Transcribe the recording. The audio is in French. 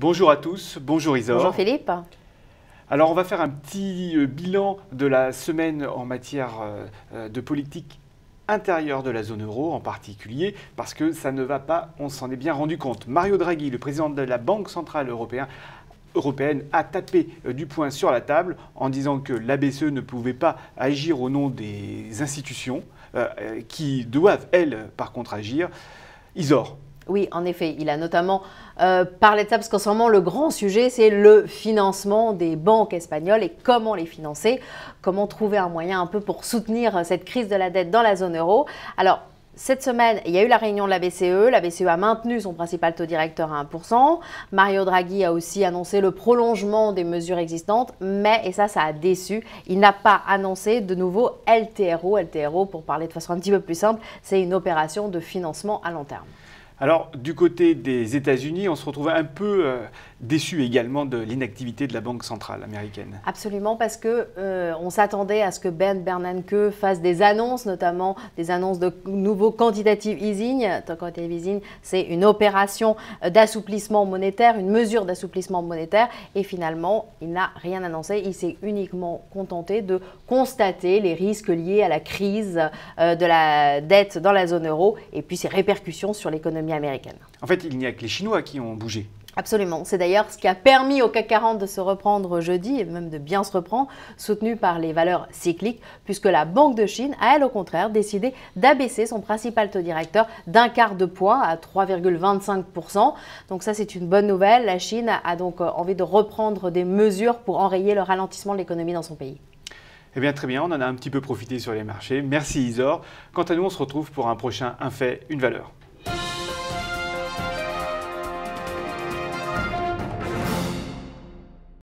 Bonjour à tous, bonjour Isor. Bonjour Philippe. Alors on va faire un petit bilan de la semaine en matière de politique intérieure de la zone euro en particulier, parce que ça ne va pas, on s'en est bien rendu compte. Mario Draghi, le président de la Banque centrale européenne, a tapé du poing sur la table en disant que la BCE ne pouvait pas agir au nom des institutions qui doivent, elles, par contre, agir. Isor. Oui, en effet, il a notamment parlé de ça parce qu'en ce moment, le grand sujet, c'est le financement des banques espagnoles et comment les financer, comment trouver un moyen un peu pour soutenir cette crise de la dette dans la zone euro. Alors, cette semaine, il y a eu la réunion de la BCE. La BCE a maintenu son principal taux directeur à 1%. Mario Draghi a aussi annoncé le prolongement des mesures existantes, mais, et ça a déçu, il n'a pas annoncé de nouveau LTRO. LTRO, pour parler de façon un petit peu plus simple, c'est une opération de financement à long terme. Alors, du côté des États-Unis, on se retrouve un peu déçu également de l'inactivité de la Banque centrale américaine. Absolument, parce que on s'attendait à ce que Ben Bernanke fasse des annonces, notamment des annonces de nouveaux quantitative easing. Quantitative easing, c'est une opération d'assouplissement monétaire, une mesure d'assouplissement monétaire. Et finalement, il n'a rien annoncé. Il s'est uniquement contenté de constater les risques liés à la crise de la dette dans la zone euro et puis ses répercussions sur l'économie américaine. En fait, il n'y a que les Chinois qui ont bougé. Absolument. C'est d'ailleurs ce qui a permis au CAC 40 de se reprendre jeudi et même de bien se reprendre, soutenu par les valeurs cycliques, puisque la Banque de Chine a, elle, au contraire, décidé d'abaisser son principal taux directeur d'un quart de point à 3,25%. Donc ça, c'est une bonne nouvelle. La Chine a donc envie de reprendre des mesures pour enrayer le ralentissement de l'économie dans son pays. Eh bien, très bien, on en a un petit peu profité sur les marchés. Merci Isor. Quant à nous, on se retrouve pour un prochain Un fait, une valeur.